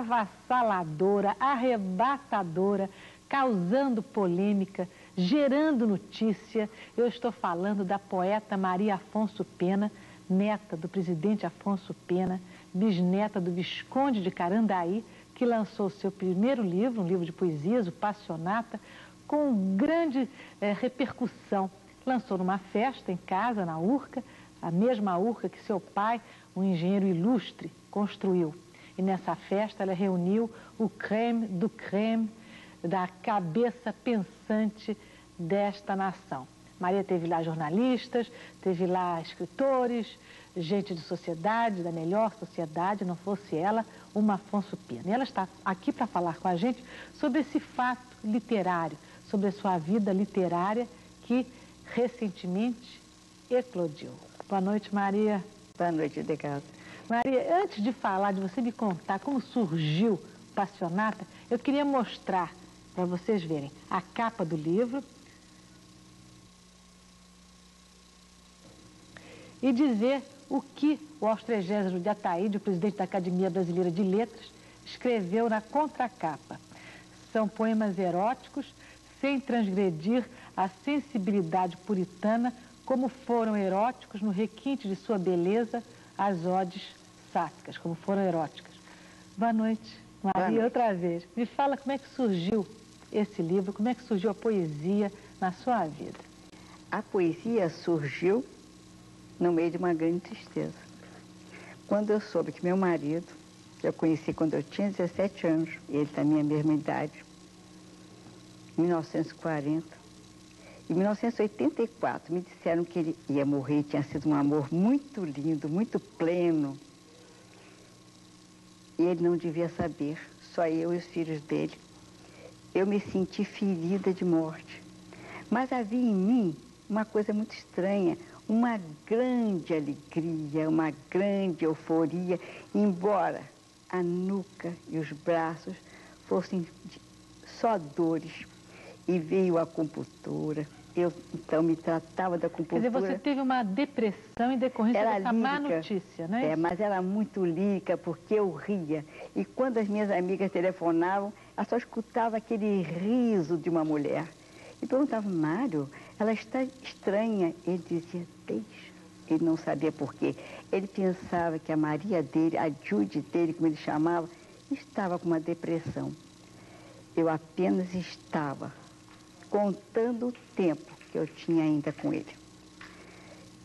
avassaladora, arrebatadora, causando polêmica, gerando notícia. Eu estou falando da poeta Maria Afonso Pena, neta do presidente Afonso Pena, bisneta do Visconde de Carandaí, que lançou seu primeiro livro, um livro de poesias, o Passionata, com grande repercussão. Lançou numa festa em casa, na Urca, a mesma Urca que seu pai, um engenheiro ilustre, construiu. E nessa festa ela reuniu o creme do creme da cabeça pensante desta nação. Maria teve lá jornalistas, teve lá escritores, gente de sociedade, da melhor sociedade, não fosse ela, uma Afonso Pena. E ela está aqui para falar com a gente sobre esse fato literário, sobre a sua vida literária que recentemente eclodiu. Boa noite, Maria. Boa noite, Edgardo. Maria, antes de falar, de você me contar como surgiu Passionata, eu queria mostrar para vocês verem a capa do livro e dizer o que o Austrégésimo de Ataíde, o presidente da Academia Brasileira de Letras, escreveu na contracapa. São poemas eróticos, sem transgredir a sensibilidade puritana, como foram eróticos no requinte de sua beleza, as odes sáficas, como foram eróticas. Boa noite, Maria, Boa noite. Outra vez. Me fala como é que surgiu esse livro, como é que surgiu a poesia na sua vida? A poesia surgiu no meio de uma grande tristeza. Quando eu soube que meu marido, que eu conheci quando eu tinha 17 anos, ele também é a mesma idade, em 1940, em 1984 me disseram que ele ia morrer, tinha sido um amor muito lindo, muito pleno. E ele não devia saber, só eu e os filhos dele. Eu me senti ferida de morte. Mas havia em mim uma coisa muito estranha, uma grande alegria, uma grande euforia, embora a nuca e os braços fossem só dores. E veio a acupuntura, eu então me tratava da acupuntura. Quer dizer, você teve uma depressão em decorrência dessa má notícia, não é? É, mas era muito lírica porque eu ria. E quando as minhas amigas telefonavam, eu só escutava aquele riso de uma mulher. E perguntava, Mário, ela está estranha. Ele dizia, deixa. Ele não sabia por quê. Ele pensava que a Maria dele, a Judy dele, como ele chamava, estava com uma depressão. Eu apenas estava contando o tempo que eu tinha ainda com ele.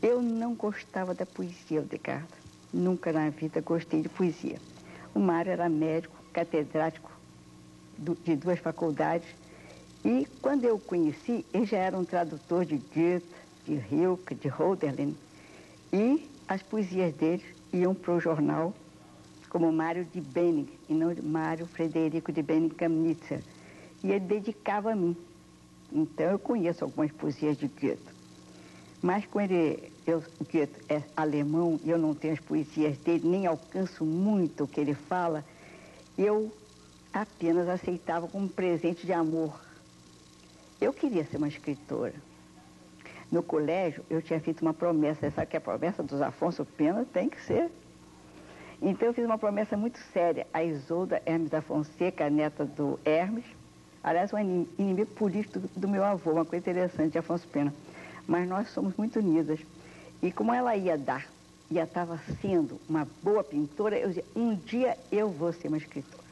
Eu não gostava da poesia, Edgardo. Nunca na vida gostei de poesia. O Mário era médico, catedrático de 2 faculdades. E quando eu o conheci, ele já era um tradutor de Goethe, de Rilke, de Hölderlin. E as poesias dele iam para o jornal como Mário de Benning, e não Mário Frederico de Benning-Kamnitzer. E ele dedicava a mim. Então eu conheço algumas poesias de Goethe. Mas com ele, Goethe é alemão e eu não tenho as poesias dele, nem alcanço muito o que ele fala, eu apenas aceitava como presente de amor. Eu queria ser uma escritora. No colégio, eu tinha feito uma promessa, sabe que a promessa dos Afonso Pena tem que ser. Então eu fiz uma promessa muito séria a Isolda Hermes da Fonseca, a neta do Hermes, aliás, um inimigo político do meu avô, uma coisa interessante, de Afonso Pena. Mas nós somos muito unidas. E como ela ia estava sendo uma boa pintora, eu dizia, um dia eu vou ser uma escritora.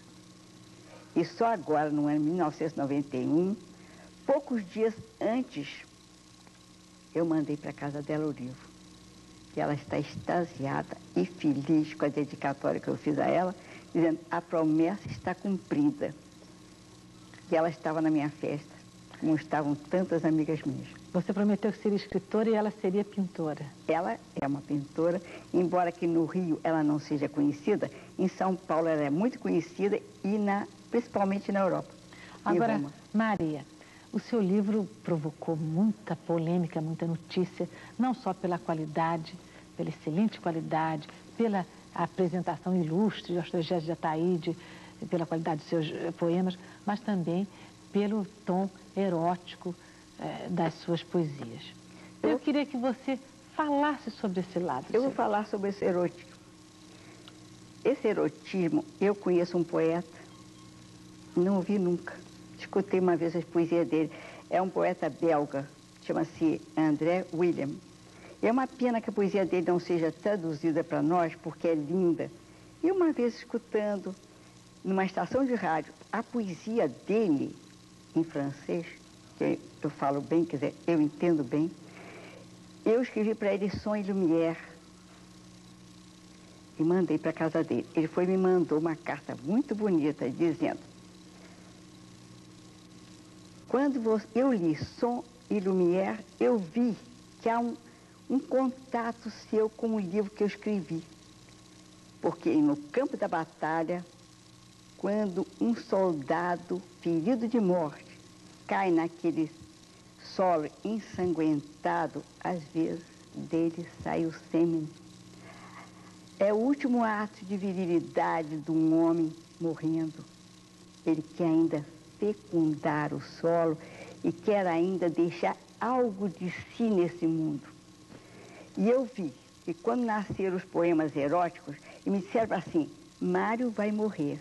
E só agora, no ano de 1991, poucos dias antes, eu mandei para a casa dela o livro. E ela está extasiada e feliz com a dedicatória que eu fiz a ela, dizendo, a promessa está cumprida. E ela estava na minha festa, como estavam tantas amigas minhas. Você prometeu que seria escritora e ela seria pintora. Ela é uma pintora, embora que no Rio ela não seja conhecida, em São Paulo ela é muito conhecida e principalmente na Europa. Agora, Maria, o seu livro provocou muita polêmica, muita notícia, não só pela qualidade, pela excelente qualidade, pela apresentação ilustre de Austrégésimo de Ataíde, pela qualidade dos seus poemas, mas também pelo tom erótico das suas poesias. Eu queria que você falasse sobre esse lado. Eu vou falar sobre esse erótico. esse erotismo, eu conheço um poeta, não ouvi nunca. Escutei uma vez as poesias dele. É um poeta belga, chama-se André William. É uma pena que a poesia dele não seja traduzida para nós, porque é linda. E uma vez escutando, numa estação de rádio, a poesia dele, em francês, que eu falo bem, quer dizer, eu entendo bem, eu escrevi para ele Son et Lumière e mandei para a casa dele. Ele foi e me mandou uma carta muito bonita, dizendo: quando eu li Son et Lumière, eu vi que há um contato seu com o livro que eu escrevi. Porque no campo da batalha, quando um soldado ferido de morte cai naquele solo ensanguentado, às vezes dele sai o sêmen. É o último ato de virilidade de um homem morrendo. Ele quer ainda fecundar o solo e quer ainda deixar algo de si nesse mundo. E eu vi que quando nasceram os poemas eróticos, e me disseram assim: Mário vai morrer.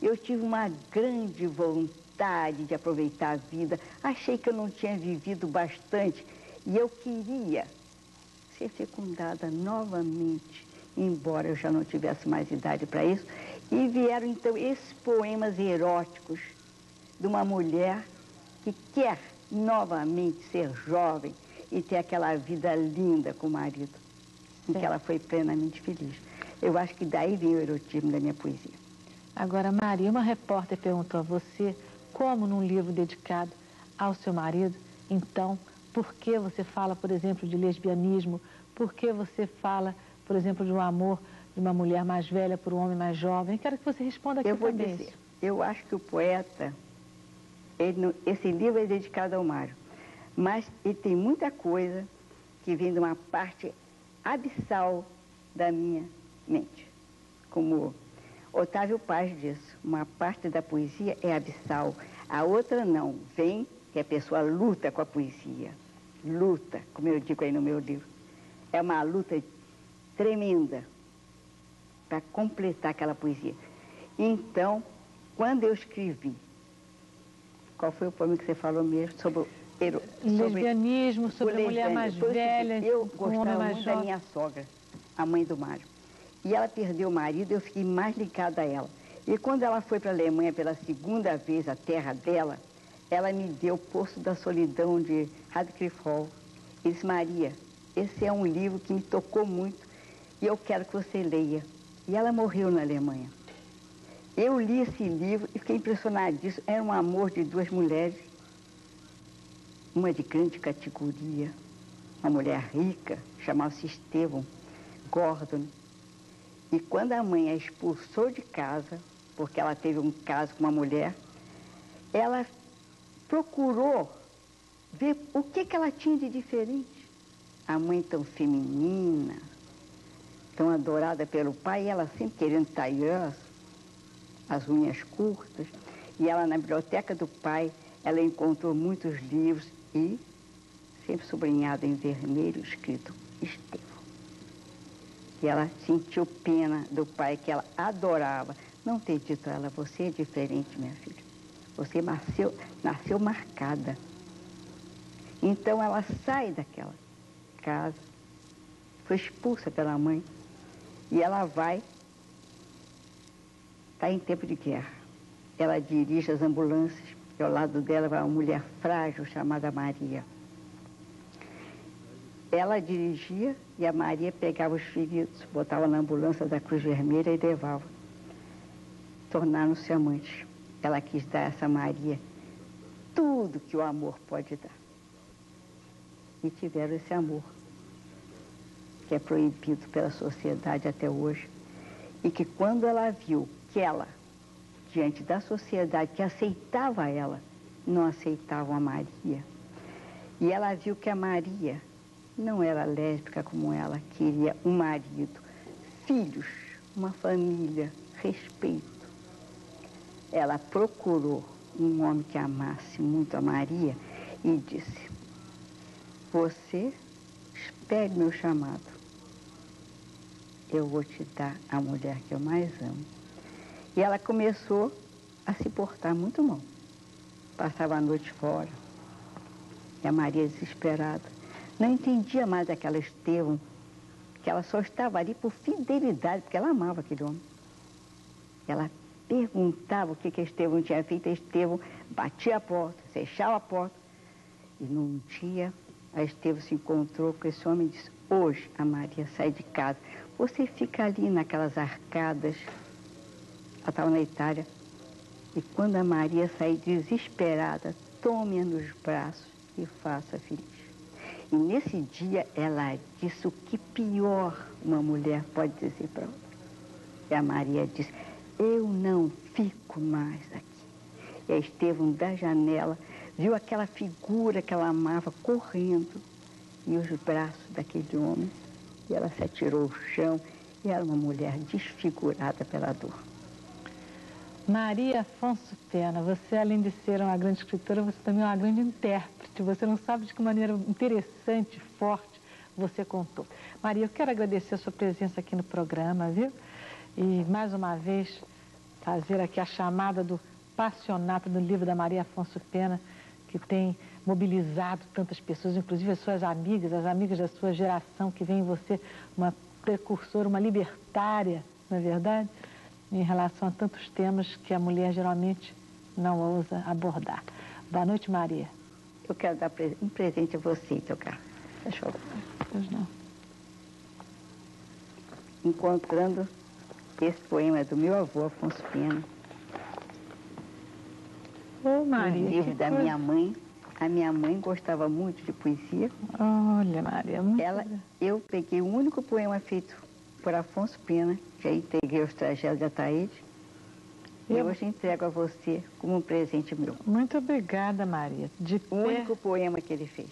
Eu tive uma grande vontade de aproveitar a vida, achei que eu não tinha vivido bastante e eu queria ser fecundada novamente, embora eu já não tivesse mais idade para isso. E vieram então esses poemas eróticos de uma mulher que quer novamente ser jovem e ter aquela vida linda com o marido, em que ela foi plenamente feliz. Eu acho que daí vem o erotismo da minha poesia. Agora, Maria, uma repórter perguntou a você como num livro dedicado ao seu marido, então, por que você fala, por exemplo, de lesbianismo? Por que você fala, por exemplo, de um amor de uma mulher mais velha por um homem mais jovem? Quero que você responda aqui também. Eu vou dizer, eu acho que o poeta, esse livro é dedicado ao Mário, mas ele tem muita coisa que vem de uma parte abissal da minha mente. Como Otávio Paz diz, uma parte da poesia é abissal, a outra não. Vem que a pessoa luta com a poesia. Luta, como eu digo aí no meu livro. É uma luta tremenda para completar aquela poesia. Então, quando eu escrevi, qual foi o poema que você falou mesmo? Sobre lesbianismo, sobre a mulher mais velha, eu com um homem mais muito jovem. da minha sogra, a mãe do Mário. E ela perdeu o marido, eu fiquei mais ligada a ela. E quando ela foi para a Alemanha pela segunda vez, a terra dela, ela me deu o Poço da Solidão de Radcliffe Hall. E disse: Maria, esse é um livro que me tocou muito e eu quero que você leia. E ela morreu na Alemanha. Eu li esse livro e fiquei impressionadíssima. Era um amor de duas mulheres, uma de grande categoria, uma mulher rica, chamava-se Estevão Gordon. E quando a mãe a expulsou de casa, porque ela teve um caso com uma mulher, ela procurou ver o que ela tinha de diferente. A mãe tão feminina, tão adorada pelo pai, e ela sempre querendo tailleur, as unhas curtas. E ela, na biblioteca do pai, ela encontrou muitos livros e, sempre sublinhado em vermelho, escrito Estevão. E ela sentiu pena do pai, que ela adorava, não ter dito a ela: você é diferente, minha filha. Você nasceu marcada. Então ela sai daquela casa, foi expulsa pela mãe, e ela vai, está em tempo de guerra. Ela dirige as ambulâncias, e ao lado dela vai uma mulher frágil chamada Maria. Ela dirigia e a Maria pegava os feridos, botava na ambulância da Cruz Vermelha e levava. Tornaram-se amantes. Ela quis dar a essa Maria tudo que o amor pode dar. E tiveram esse amor, que é proibido pela sociedade até hoje. E que quando ela viu que ela, diante da sociedade que aceitava ela, não aceitavam a Maria. E ela viu que a Maria não era lésbica como ela, queria um marido, filhos, uma família, respeito. Ela procurou um homem que amasse muito a Maria e disse: você espere meu chamado. eu vou te dar a mulher que eu mais amo. E ela começou a se portar muito mal. Passava a noite fora. E a Maria, desesperada, não entendia mais aquela Estevão, que ela só estava ali por fidelidade, porque ela amava aquele homem. Ela perguntava o que Estevão tinha feito, Estevão batia a porta, fechava a porta. E num dia, a Estevão se encontrou com esse homem e disse: hoje a Maria sai de casa, você fica ali naquelas arcadas. Ela estava na Itália. E quando a Maria sair desesperada, tome-a nos braços e faça feliz. E nesse dia ela disse o que pior uma mulher pode dizer para outra. E a Maria disse: eu não fico mais aqui. E a Estevão, da janela, viu aquela figura que ela amava correndo e os braços daquele homem. E ela se atirou ao chão e era uma mulher desfigurada pela dor. Maria Afonso Pena, você, além de ser uma grande escritora, você também é uma grande intérprete. Você não sabe de que maneira interessante, forte, você contou. Maria, eu quero agradecer a sua presença aqui no programa, viu? E, mais uma vez, fazer aqui a chamada do Passionato do livro da Maria Afonso Pena, que tem mobilizado tantas pessoas, inclusive as suas amigas, as amigas da sua geração, que vem em você uma precursora, uma libertária, não é verdade? Em relação a tantos temas que a mulher geralmente não ousa abordar. Boa noite, Maria. Eu quero dar um presente a você, seu Carlos. Deixa eu ver. Pois não. Encontrando esse poema do meu avô, Afonso Pena. Ô, Maria, um livro da minha mãe. A minha mãe gostava muito de poesia. Olha, Maria, muito Eu peguei o único poema feito por Afonso Pena, já entreguei aos trajetos de Ataíde, e hoje entrego a você como um presente meu. Muito obrigada, Maria. O único poema que ele fez,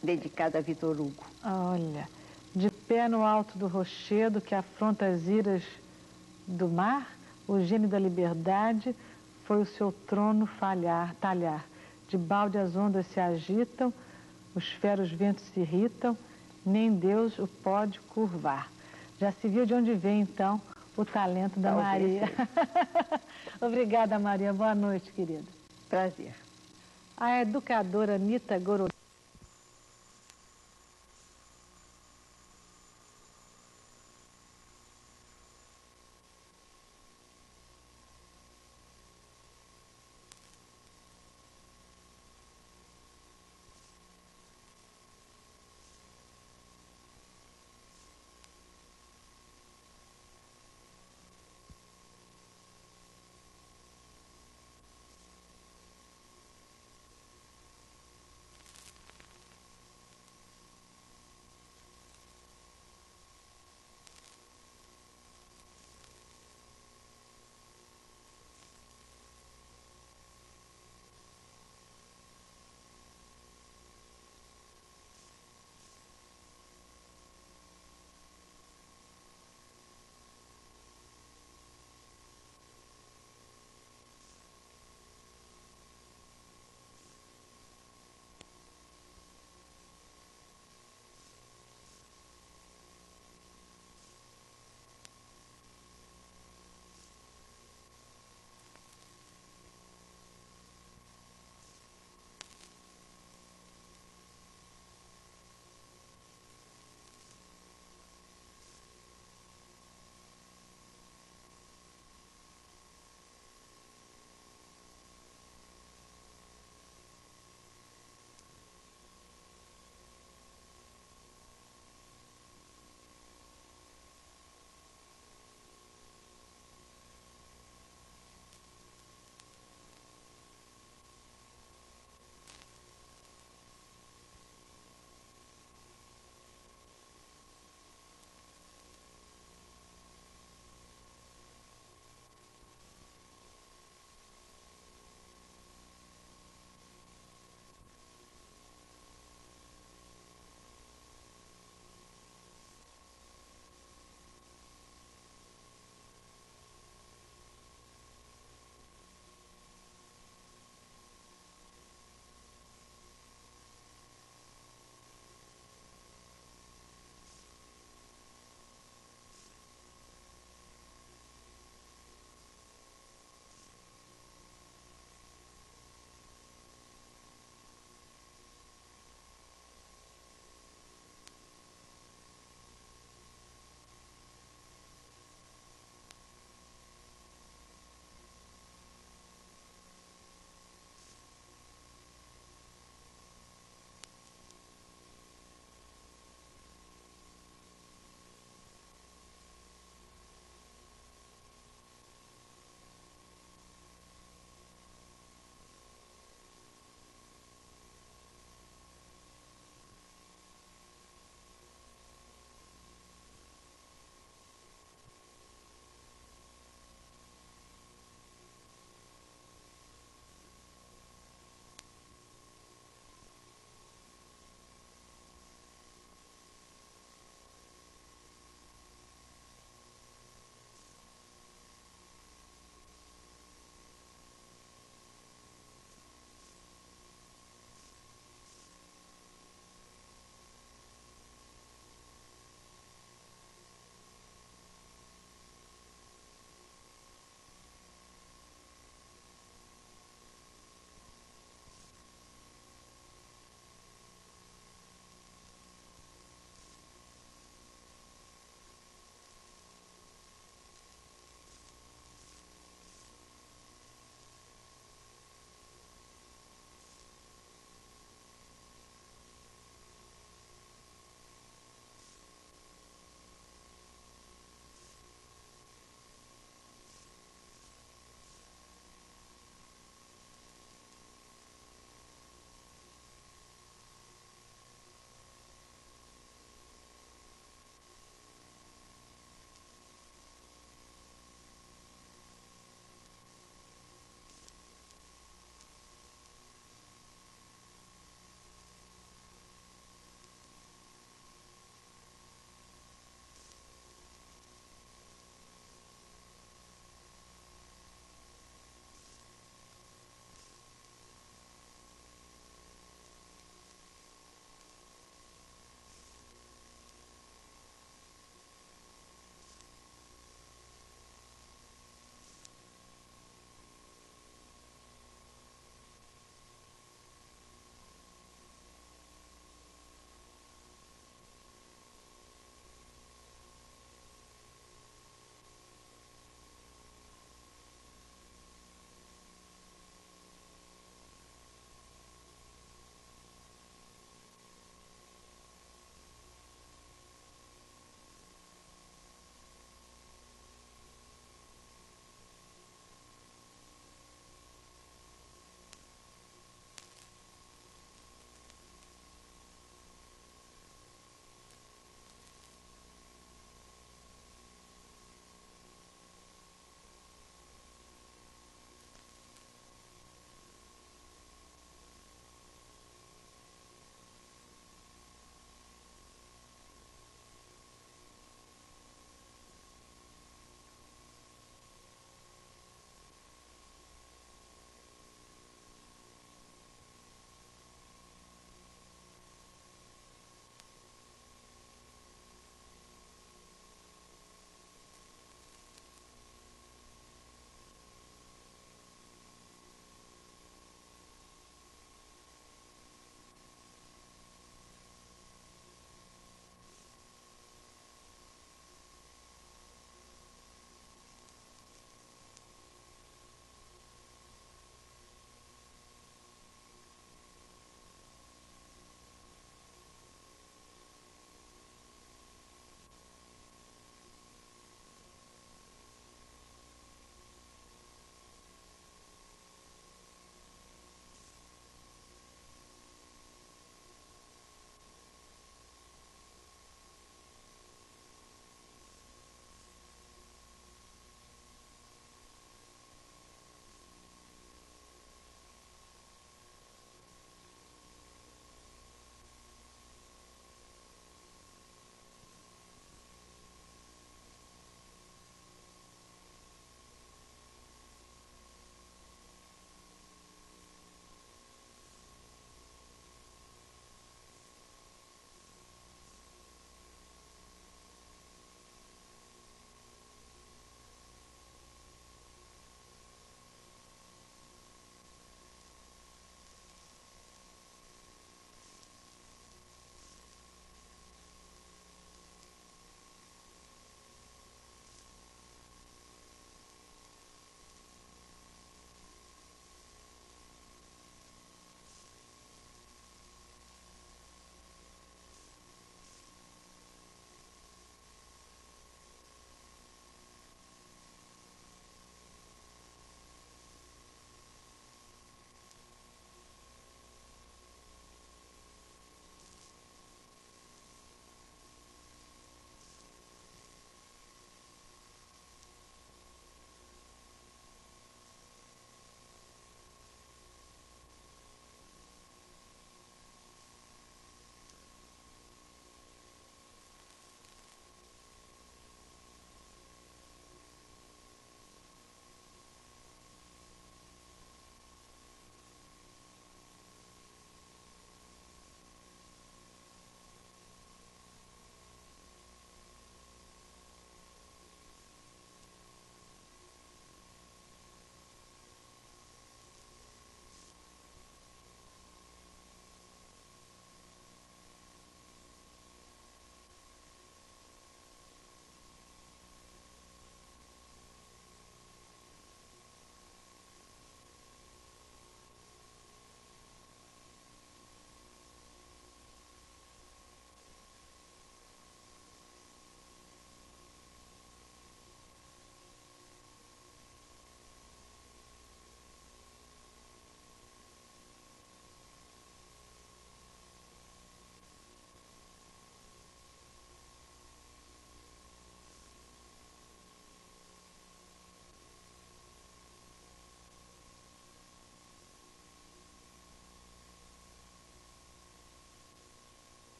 dedicado a Vitor Hugo. Olha, de pé no alto do rochedo que afronta as iras do mar, o gênio da liberdade foi o seu trono talhar. De balde as ondas se agitam, os feros ventos se irritam, nem Deus o pode curvar. Já se viu de onde vem, então, o talento da Maria. Obrigada, Maria. Boa noite, querida. Prazer. A educadora Anita Gorolini